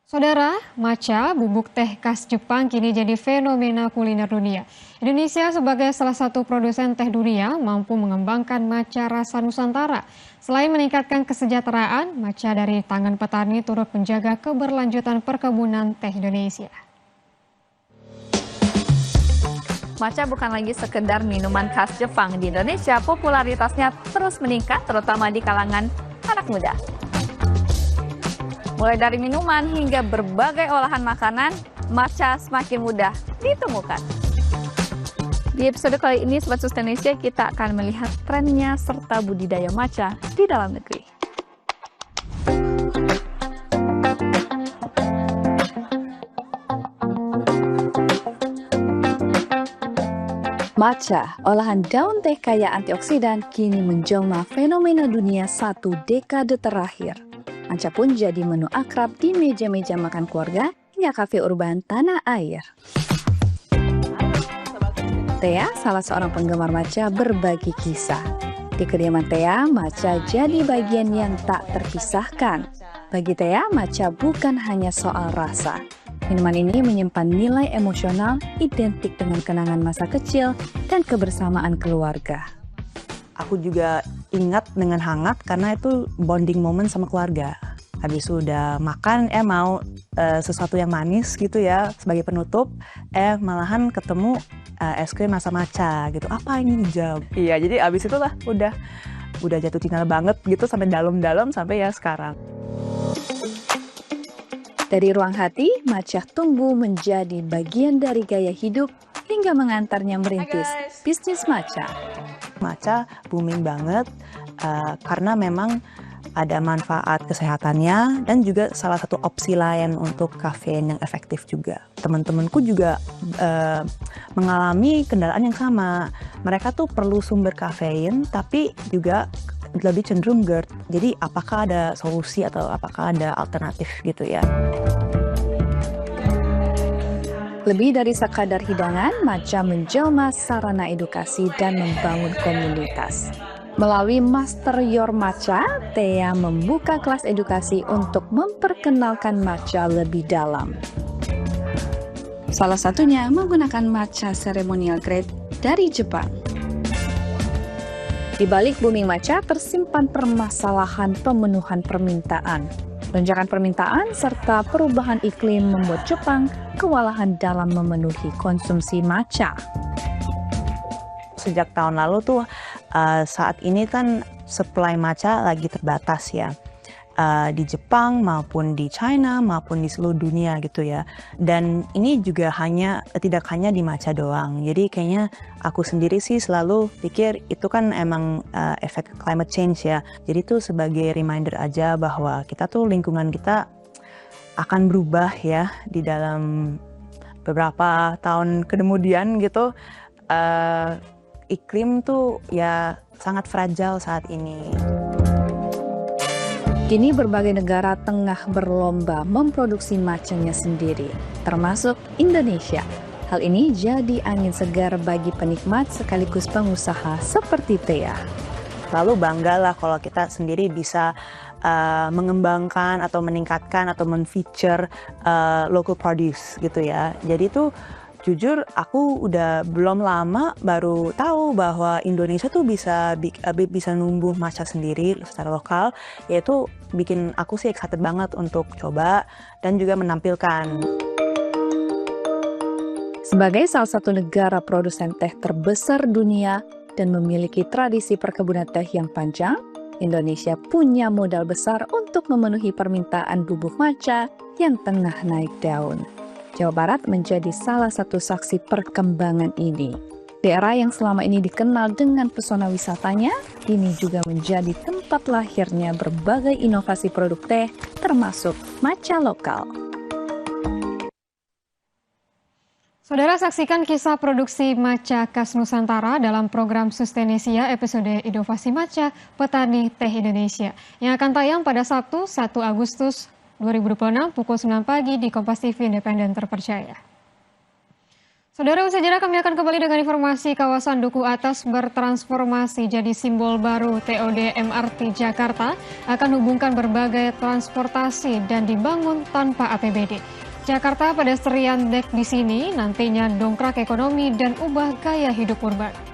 Saudara, matcha, bubuk teh khas Jepang kini jadi fenomena kuliner dunia. Indonesia sebagai salah satu produsen teh dunia mampu mengembangkan matcha rasa Nusantara. Selain meningkatkan kesejahteraan, matcha dari tangan petani turut menjaga keberlanjutan perkebunan teh Indonesia. Matcha bukan lagi sekedar minuman khas Jepang. Di Indonesia, popularitasnya terus meningkat, terutama di kalangan anak muda. Mulai dari minuman hingga berbagai olahan makanan, matcha semakin mudah ditemukan. Di episode kali ini, Sobat Sustainisia, kita akan melihat trennya serta budidaya matcha di dalam negeri. Matcha, olahan daun teh kaya antioksidan, kini menjelma fenomena dunia satu dekade terakhir. Matcha pun jadi menu akrab di meja-meja makan keluarga hingga kafe urban tanah air. Thea, salah seorang penggemar matcha, berbagi kisah. Di kediaman Thea, matcha jadi bagian yang tak terpisahkan. Bagi Thea, matcha bukan hanya soal rasa. Minuman ini menyimpan nilai emosional identik dengan kenangan masa kecil dan kebersamaan keluarga. Aku juga ingat dengan hangat karena itu bonding moment sama keluarga. Habis udah makan, mau sesuatu yang manis gitu ya sebagai penutup, malahan ketemu es krim rasa matcha gitu. Apa ini hijau? Iya, jadi abis itulah udah jatuh cinta banget gitu sampai dalam-dalam sampai ya sekarang. Dari ruang hati, matcha tumbuh menjadi bagian dari gaya hidup hingga mengantarnya merintis bisnis matcha. Matcha booming banget karena memang ada manfaat kesehatannya dan juga salah satu opsi lain untuk kafein yang efektif juga. Teman-temanku juga mengalami kendala yang sama. Mereka tuh perlu sumber kafein tapi juga lebih cenderung GERD. Jadi apakah ada solusi atau apakah ada alternatif gitu ya? Lebih dari sekadar hidangan, matcha menjelma sarana edukasi dan membangun komunitas. Melalui Master Your Matcha, Thea membuka kelas edukasi untuk memperkenalkan matcha lebih dalam. Salah satunya menggunakan matcha ceremonial grade dari Jepang. Di balik booming matcha tersimpan permasalahan pemenuhan permintaan. Lonjakan permintaan serta perubahan iklim membuat Jepang kewalahan dalam memenuhi konsumsi matcha. Sejak tahun lalu tuh saat ini kan supply matcha lagi terbatas ya. Di Jepang maupun di China maupun di seluruh dunia gitu ya. Dan ini juga tidak hanya di matcha doang. Jadi kayaknya aku sendiri sih selalu pikir itu kan emang efek climate change ya. Jadi tuh sebagai reminder aja bahwa kita tuh lingkungan kita akan berubah ya di dalam beberapa tahun kemudian gitu. Iklim tuh ya sangat fragile saat ini. Kini berbagai negara tengah berlomba memproduksi matcha-nya sendiri, termasuk Indonesia. Hal ini jadi angin segar bagi penikmat sekaligus pengusaha seperti Thea. Lalu banggalah kalau kita sendiri bisa mengembangkan atau meningkatkan atau men-feature local produce gitu ya. Jadi tuh jujur aku udah belum lama baru tahu bahwa Indonesia tuh bisa numbuh matcha sendiri secara lokal, yaitu bikin aku sih excited banget untuk coba dan juga menampilkan. Sebagai salah satu negara produsen teh terbesar dunia dan memiliki tradisi perkebunan teh yang panjang, Indonesia punya modal besar untuk memenuhi permintaan bubuk matcha yang tengah naik daun. Jawa Barat menjadi salah satu saksi perkembangan ini. Daerah yang selama ini dikenal dengan pesona wisatanya, kini juga menjadi tempat lahirnya berbagai inovasi produk teh, termasuk matcha lokal. Saudara, saksikan kisah produksi matcha khas Nusantara dalam program Sustainisia episode Inovasi Matcha Petani Teh Indonesia yang akan tayang pada Sabtu 1 Agustus 2026 pukul 9 pagi di Kompas TV Independen Terpercaya. Saudara, usai jeda kami akan kembali dengan informasi kawasan Duku Atas bertransformasi jadi simbol baru. TOD MRT Jakarta akan hubungkan berbagai transportasi dan dibangun tanpa APBD. Jakarta Pedestrian Deck di sini nantinya dongkrak ekonomi dan ubah gaya hidup urban.